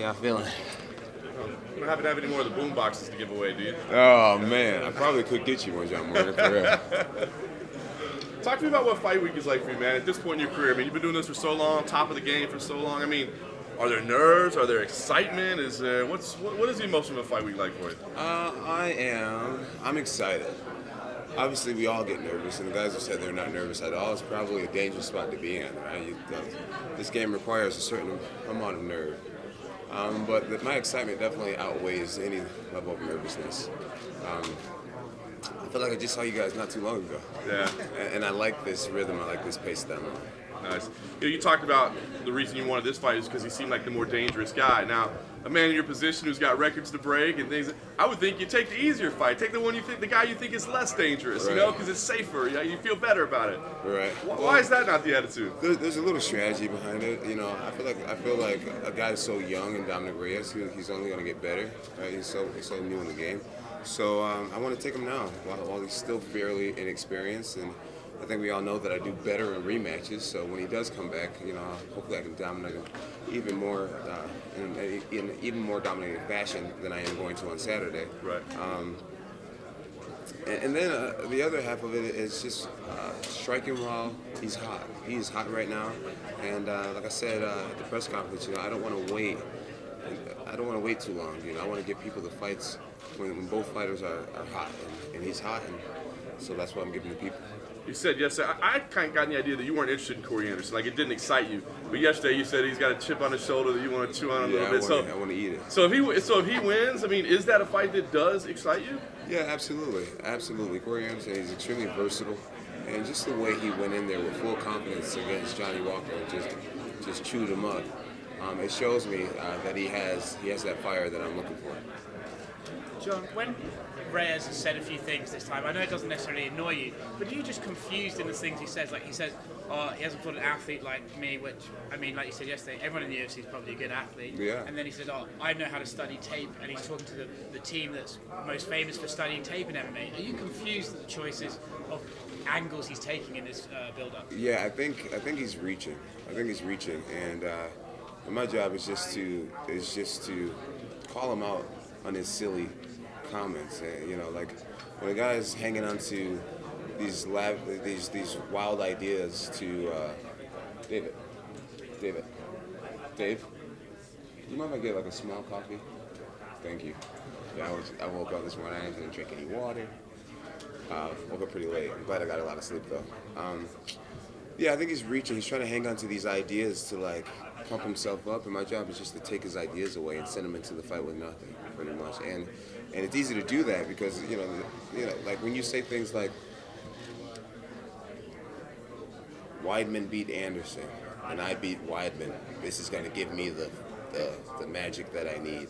y'all feeling? You don't happen to have any more of the boom boxes to give away, do you? Oh man, I probably could get you one, John Morgan, for real. Talk to me about what fight week is like for you, man. At this point in your career, I mean, you've been doing this for so long, top of the game for so long. I mean, are there nerves? Are there excitement? Is there what is the emotion of a fight week like for you? I'm excited. Obviously, we all get nervous, and the guys who said they're not nervous at all, it's probably a dangerous spot to be in, right? This game requires a certain amount of nerve. My excitement definitely outweighs any level of nervousness. I feel like I just saw you guys not too long ago. Yeah. And I like this rhythm, I like this pace that I'm on. Nice. You talked about the reason you wanted this fight is because he seemed like the more dangerous guy. Now, a man in your position who's got records to break and things, I would think you take the easier fight. Take the guy you think is less dangerous, right. because it's safer. You feel better about it. Right. Why is that not the attitude? There's a little strategy behind it. I feel like a guy so young in Dominic Reyes, he's only going to get better. Right? He's so new in the game. So I want to take him now while he's still fairly inexperienced, and I think we all know that I do better in rematches. So when he does come back, hopefully I can dominate him even more in even more dominating fashion than I am going to on Saturday. Right. And then the other half of it is just striking while he's hot. He is hot right now, and like I said at the press conference, I don't want to wait. I don't want to wait too long. I want to give people the fights when both fighters are hot, and he's hot, and so that's what I'm giving the people. You said yesterday, I kind of got the idea that you weren't interested in Corey Anderson. Like, it didn't excite you. But yesterday you said he's got a chip on his shoulder that you want to chew on a little bit. I want to eat it. So if he wins, I mean, is that a fight that does excite you? Yeah, absolutely. Absolutely. Corey Anderson, he's extremely versatile. And just the way he went in there with full confidence against Johnny Walker and just chewed him up, it shows me that he has that fire that I'm looking for. John, when Reyes has said a few things this time, I know it doesn't necessarily annoy you, but are you just confused in the things he says? Like he says, he hasn't fought an athlete like me, which, I mean, like you said yesterday, everyone in the UFC is probably a good athlete. Yeah. And then he said, I know how to study tape, and he's talking to the team that's most famous for studying tape in MMA. Are you confused at the choices of angles he's taking in this build-up? Yeah, I think he's reaching. And my job is just to call him out on his silly comments. Like when a guy is hanging on to these wild ideas to Dave, you mind if I get like a small coffee? Thank you. Yeah, I woke up this morning. I didn't drink any water. Woke up pretty late. I'm glad I got a lot of sleep though. Yeah, I think he's reaching. He's trying to hang on to these ideas to like pump himself up, and my job is just to take his ideas away and send him into the fight with nothing, pretty much. And it's easy to do that because like when you say things like Weidman beat Anderson and I beat Weidman, this is going to give me the magic that I need.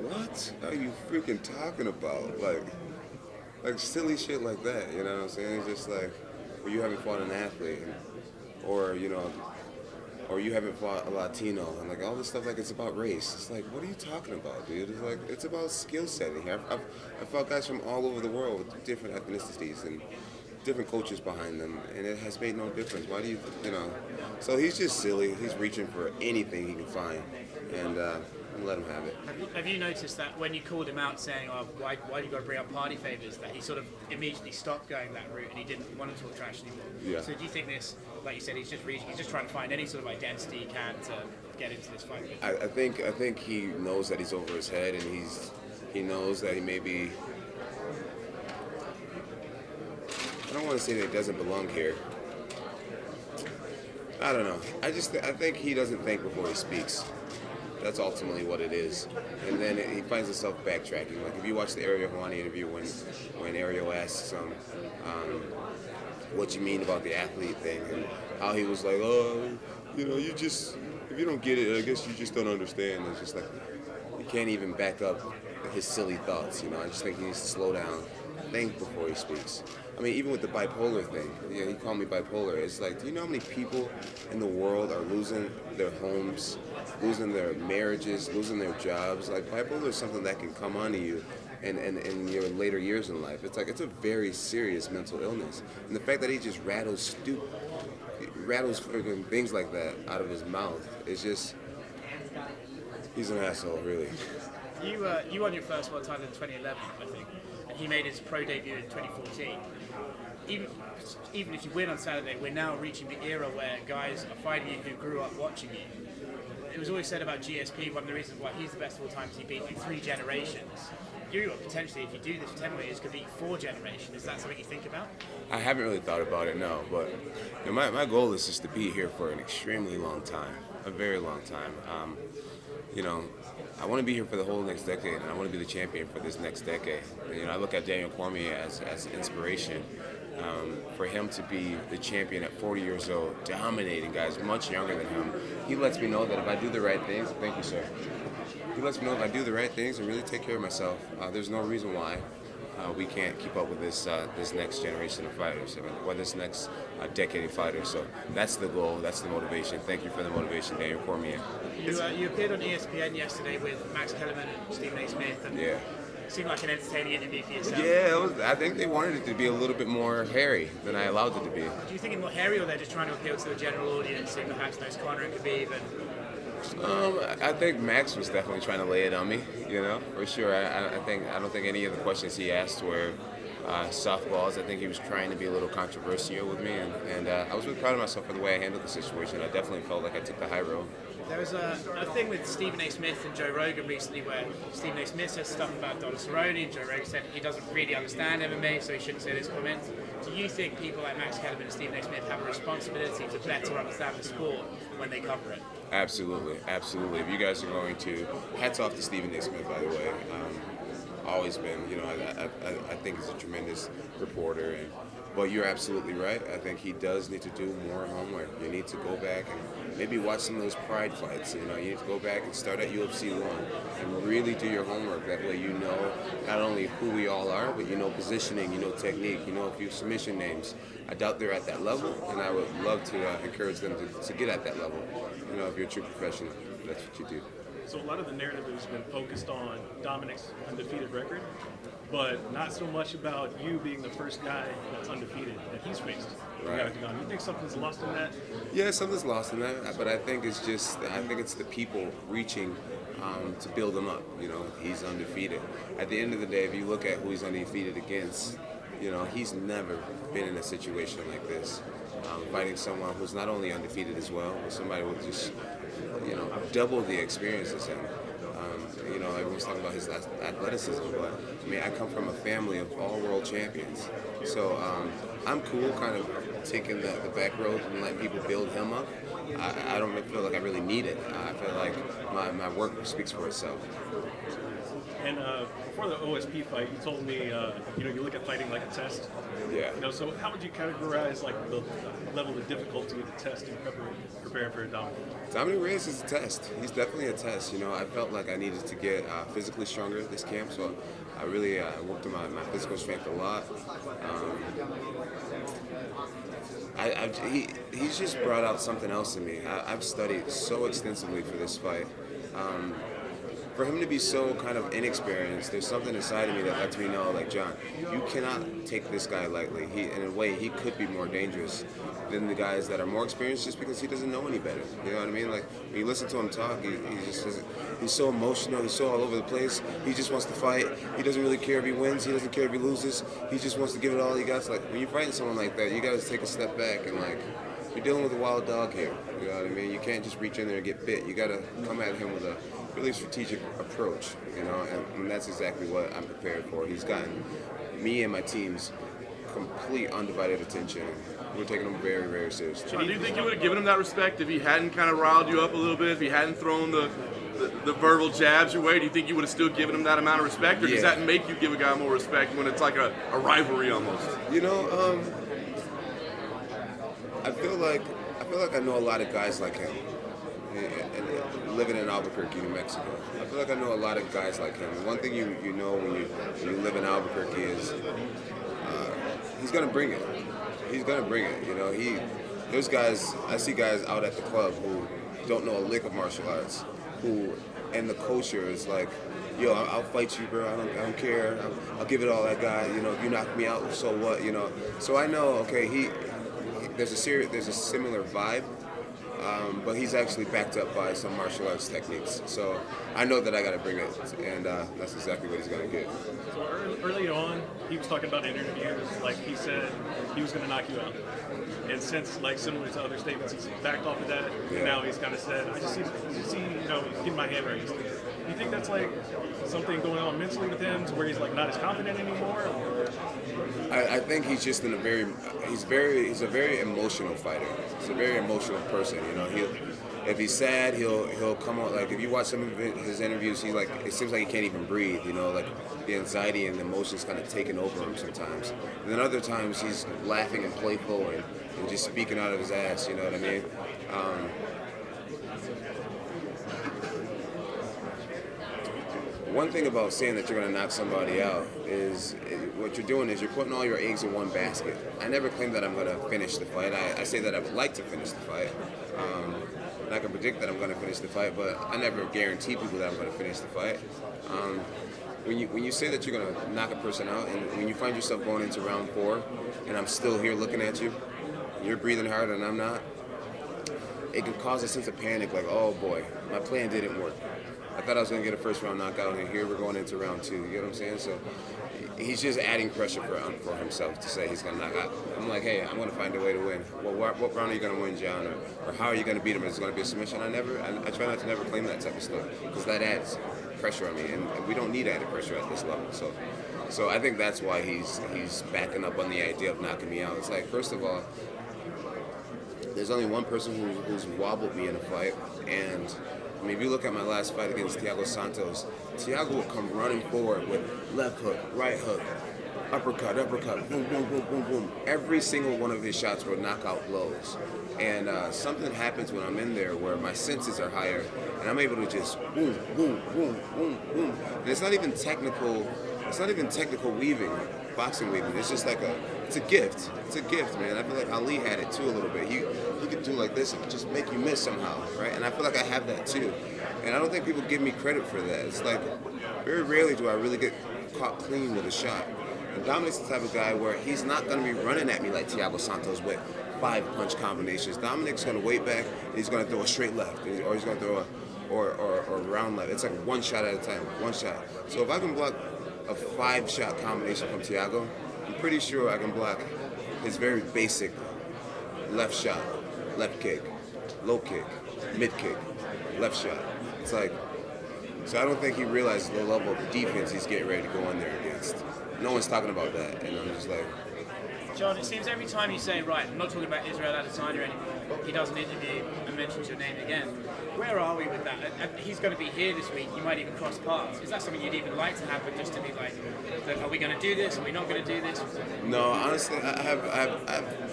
What are you freaking talking about? Like silly shit like that, you know what I'm saying? It's just like, well, you haven't fought an athlete, or you haven't fought a Latino, and like all this stuff, like it's about race. It's like, what are you talking about, dude? It's like, it's about skill setting. I've fought guys from all over the world with different ethnicities and different coaches behind them, and it has made no difference. Why do you So he's just silly. He's reaching for anything he can find, and let him have it. Have you noticed that when you called him out saying, why do you got to bring up party favours, that he sort of immediately stopped going that route and he didn't want to talk trash anymore? Yeah. So do you think this, like you said, he's just trying to find any sort of identity he can to get into this fight? I think he knows that he's over his head, and he knows that he may be. I don't want to say that he doesn't belong here. I don't know. I think he doesn't think before he speaks. That's ultimately what it is. And then he finds himself backtracking. Like if you watch the Ariel Helwani interview when Ariel asks him what you mean about the athlete thing, and how he was like, if you don't get it, I guess you just don't understand. It's just like, he can't even back up his silly thoughts, I just think he needs to slow down, think before he speaks. I mean, even with the bipolar thing, he called me bipolar. It's like, do you know how many people in the world are losing their homes, losing their marriages, losing their jobs? Like, bipolar is something that can come onto you in your later years in life. It's like, it's a very serious mental illness. And the fact that he just rattles freaking things like that out of his mouth is just, He's an asshole, really. You won your first world title in 2011, I think, and he made his pro debut in 2014. Even if you win on Saturday, we're now reaching the era where guys are fighting you who grew up watching you. It was always said about GSP, one of the reasons why he's the best of all time is he beat like 3 generations. You potentially, if you do this for 10 more years, could beat 4 generations. Is that something you think about? I haven't really thought about it, no, but my goal is just to be here for an extremely long time, a very long time. I want to be here for the whole next decade, and I want to be the champion for this next decade. I look at Daniel Cormier as inspiration. For him to be the champion at 40 years old, dominating guys much younger than him, he lets me know that if I do the right things, thank you, sir. He lets me know if I do the right things and really take care of myself, there's no reason why we can't keep up with this next generation of fighters, or this next decade of fighters. So that's the goal, that's the motivation. Thank you for the motivation, Daniel Cormier. You appeared on ESPN yesterday with Max Kellerman and Stephen A. Smith, and yeah. Seemed like an entertaining interview for yourself. Yeah, I think they wanted it to be a little bit more hairy than I allowed it to be. Do you think it's more hairy, or they're just trying to appeal to the general audience, and perhaps knows Conor and Khabib? I think Max was definitely trying to lay it on me, for sure. I don't think any of the questions he asked were softballs. I think he was trying to be a little controversial with me, and I was really proud of myself for the way I handled the situation. I definitely felt like I took the high road. There was a thing with Stephen A. Smith and Joe Rogan recently where Stephen A. Smith said stuff about Don Cerrone, and Joe Rogan said he doesn't really understand MMA, so he shouldn't say this comment. Do you think people like Max Kellerman and Stephen A. Smith have a responsibility to better understand the sport when they cover it? Absolutely, absolutely. If you guys are going to, hats off to Stephen A. Smith, by the way. Always been, I think he's a tremendous reporter, but you're absolutely right. I think he does need to do more homework. You need to go back and maybe watch some of those Pride fights. You need to go back and start at UFC 1 and really do your homework. That way you know not only who we all are, but you know positioning, you know technique, you know a few submission names. I doubt they're at that level, and I would love to encourage them to get at that level. If you're a true professional, that's what you do. So a lot of the narrative has been focused on Dominic's undefeated record, but not so much about you being the first guy that's undefeated that he's faced. Right. You think something's lost in that? Yeah, something's lost in that, but I think it's the people reaching to build him up. He's undefeated. At the end of the day, if you look at who he's undefeated against, he's never been in a situation like this. Fighting someone who's not only undefeated as well, but somebody with just, double the experience as him. Everyone's talking about his athleticism, but I come from a family of all world champions. So I'm cool kind of taking the back road and letting people build him up. I don't feel like I really need it. I feel like my work speaks for itself. And before the OSP fight, you told me, you look at fighting like a test. Yeah. So how would you categorize the level of difficulty of the test in preparing for a Dominic? Dominic Reyes is a test. He's definitely a test. I felt like I needed to get physically stronger this camp, so I really worked on my physical strength a lot. He's just brought out something else in me. I've studied so extensively for this fight. For him to be so kind of inexperienced, there's something inside of me that lets me know, like, John, you cannot take this guy lightly. In a way, he could be more dangerous than the guys that are more experienced just because he doesn't know any better. You know what I mean? Like, when you listen to him talk, he's so emotional, he's so all over the place. He just wants to fight. He doesn't really care if he wins. He doesn't care if he loses. He just wants to give it all he got. It's like, when you're fighting someone like that, you got to take a step back and, like, you're dealing with a wild dog here. You know what I mean? You can't just reach in there and get bit. You got to come at him with a really strategic approach, and that's exactly what I'm prepared for. He's gotten me and my team's complete undivided attention. We're taking him very, very seriously. Do you think you would have given him that respect if he hadn't kind of riled you up a little bit, if he hadn't thrown the verbal jabs your way? Do you think you would have still given him that amount of respect, or does that make you give a guy more respect when it's like a rivalry almost? I feel like I know a lot of guys like him. And living in Albuquerque, New Mexico, I feel like I know a lot of guys like him. And one thing you know when you live in Albuquerque is he's gonna bring it. He's gonna bring it. There's guys, I see guys out at the club who don't know a lick of martial arts, and the culture is like, yo, I'll fight you, bro. I don't care. I'll give it all I got. If you knock me out, so what? So I know, okay, there's a similar vibe but he's actually backed up by some martial arts techniques. So I know that I got to bring it, and that's exactly what he's going to get. So early on, he was talking about in interviews, like he said he was going to knock you out. And since, like similar to other statements, he's backed off of that. Yeah. And now he's kind of said, I just see, getting my hand raised. Do you think that's like something going on mentally with him, to where he's like not as confident anymore? I think he's just in a he's a very emotional fighter. He's a very emotional person. If he's sad, he'll come on. Like if you watch some of his interviews, he's like, it seems like he can't even breathe. Like the anxiety and the emotions kind of taking over him sometimes. And then other times he's laughing and playful and just speaking out of his ass. You know what I mean? One thing about saying that you're going to knock somebody out is what you're doing is you're putting all your eggs in one basket. I never claim that I'm going to finish the fight. I say that I would like to finish the fight. And I can predict that I'm going to finish the fight, but I never guarantee people that I'm going to finish the fight. When you say that you're going to knock a person out, and when you find yourself going into round 4, and I'm still here looking at you, you're breathing hard and I'm not, it can cause a sense of panic, like, oh boy, my plan didn't work. I thought I was going to get a first round knockout, and here we're going into round 2. You know what I'm saying? So he's just adding pressure for himself to say he's going to knock out. I'm like, hey, I'm going to find a way to win. Well, what round are you going to win, John? Or how are you going to beat him? Is it going to be a submission? I try not to never claim that type of stuff, because that adds pressure on me, and we don't need added pressure at this level. So I think that's why he's backing up on the idea of knocking me out. It's like, first of all, there's only one person who's wobbled me in a fight, and I mean, if you look at my last fight against Thiago Santos, Thiago will come running forward with left hook, right hook, uppercut, boom, boom, boom, boom, boom. Every single one of his shots were knockout blows. And something happens when I'm in there where my senses are higher, and I'm able to just boom, boom, boom, boom, boom. And it's not even technical weaving, boxing weaving. It's just like it's a gift. It's a gift, man. I feel like Ali had it too a little bit. He could do like this and just make you miss somehow, right? And I feel like I have that too. And I don't think people give me credit for that. It's like, very rarely do I really get caught clean with a shot. And Dominic's the type of guy where he's not going to be running at me like Thiago Santos with 5 punch combinations. Dominic's going to wait back, and he's going to throw a straight left, or he's going to throw a round left. It's like one shot at a time, one shot. So if I can block a 5-shot combination from Thiago, I'm pretty sure I can block his very basic left shot, left kick, low kick, mid kick, left shot. It's like, so I don't think he realizes the level of defense he's getting ready to go in there against. No one's talking about that, and I'm just like, John, it seems every time you say, right, I'm not talking about Israel Adesanya anymore, he does an interview and mentions your name again. Where are we with that? He's going to be here this week. You might even cross paths. Is that something you'd even like to happen, just to be like, are we going to do this? Are we not going to do this? No, honestly, I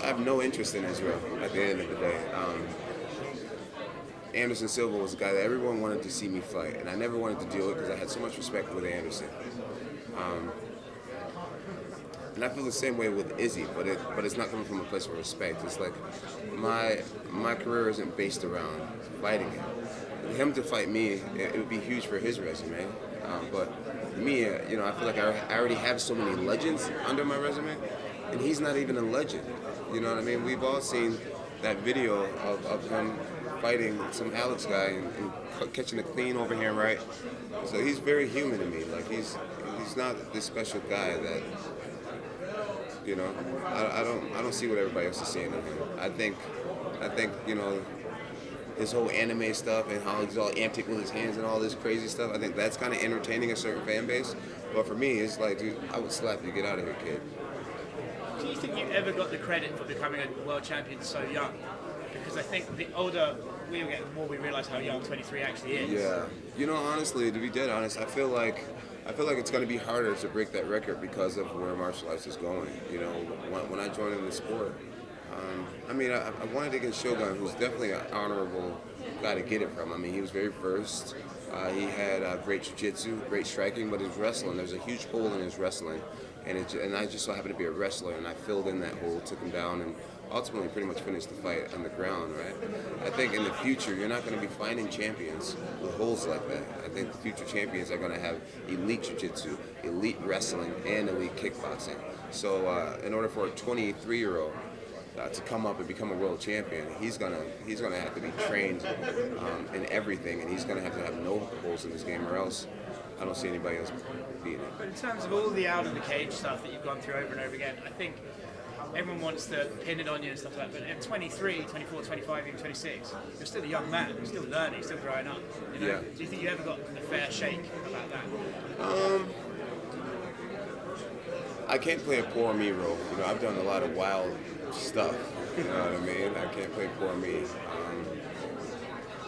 have no interest in Israel at the end of the day. Anderson Silva was a guy that everyone wanted to see me fight, and I never wanted to do it because I had so much respect with Anderson. And I feel the same way with Izzy, but it's not coming from a place of respect. It's like my career isn't based around fighting him. Him to fight me, it would be huge for his resume. But me, I feel like I already have so many legends under my resume, and he's not even a legend. You know what I mean? We've all seen that video of him fighting some Alex guy and catching a clean over here, right? So he's very human to me. Like he's not this special guy that. I don't see what everybody else is seeing in him. I think, his whole anime stuff and how he's all antic with his hands and all this crazy stuff, I think that's kind of entertaining a certain fan base. But for me, it's like, dude, I would slap you. Get out of here, kid. Do you think you ever got the credit for becoming a world champion so young? Because I think the older we get, the more we realize how young 23 actually is. Yeah. Honestly, to be dead honest, I feel like it's going to be harder to break that record because of where martial arts is going. When I joined in the sport, I wanted to get Shogun, who's definitely an honorable guy to get it from. I mean, he was very versed. He had great jiu-jitsu, great striking, but his wrestling, there's a huge hole in his wrestling. And I just so happened to be a wrestler, and I filled in that hole, took him down, and ultimately pretty much finished the fight on the ground, right? I think in the future, you're not going to be finding champions with holes like that. I think the future champions are going to have elite jiu-jitsu, elite wrestling, and elite kickboxing. So in order for a 23-year-old to come up and become a world champion, he's gonna have to be trained in everything, and he's gonna have to have no holes in his game, or else I don't see anybody else beating him. But in terms of all the out of the cage stuff that you've gone through over and over again, I think everyone wants to pin it on you and stuff like that. But at 23, 24, 25, even 26, you're still a young man. You're still learning. You're still growing up. You know? Yeah. Do you think you ever got a fair shake about that? I can't play a poor me role. You know, I've done a lot of wild stuff. You know what I mean? I can't play poor me.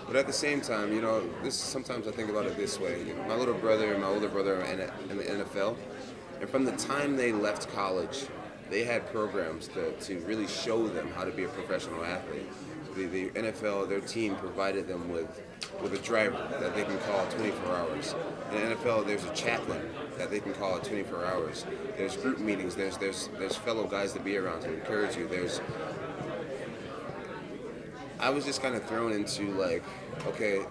But at the same time, you know, sometimes I think about it this way. You know, my little brother and my older brother are in the NFL, and from the time they left college, they had programs to really show them how to be a professional athlete. The NFL, their team provided them with a driver that they can call 24 hours. In the NFL, there's a chaplain that they can call 24 hours. There's group meetings. There's fellow guys to be around to encourage you. I was just kind of thrown into like, okay,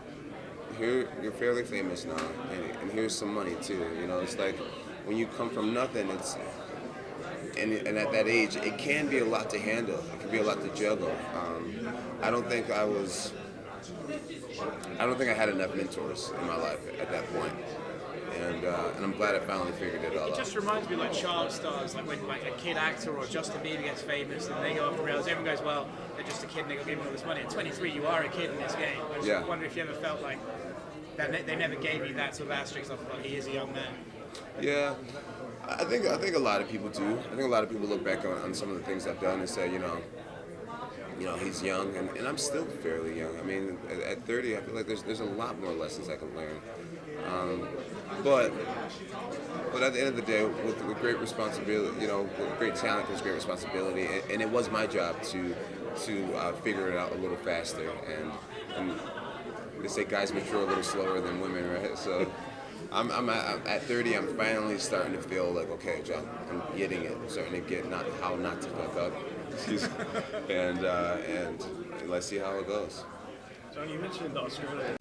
here you're fairly famous now, and here's some money too. You know, it's like when you come from nothing, and at that age, it can be a lot to handle. It can be a lot to juggle. I don't think I had enough mentors in my life at that point. And I'm glad I finally figured it all out. It just reminds me of like child stars, like when like a kid actor or Justin Bieber gets famous and they go off the rails, everyone goes, well, they're just a kid and they got given all this money. At 23, you are a kid in this game. I just wonder if you ever felt like that they never gave you that sort of asterisk off, like he is a young man. Yeah, I think a lot of people do. I think a lot of people look back on some of the things I've done and say, you know, he's young, and I'm still fairly young. I mean, at 30, I feel like there's a lot more lessons I can learn. But at the end of the day, with great responsibility, you know, with great talent comes great responsibility, and it was my job to figure it out a little faster. And they say guys mature a little slower than women, right? So I'm at 30. I'm finally starting to feel like, okay, John, I'm getting it. I'm starting to get how not to fuck up. and let's see how it goes. John, you mentioned Australia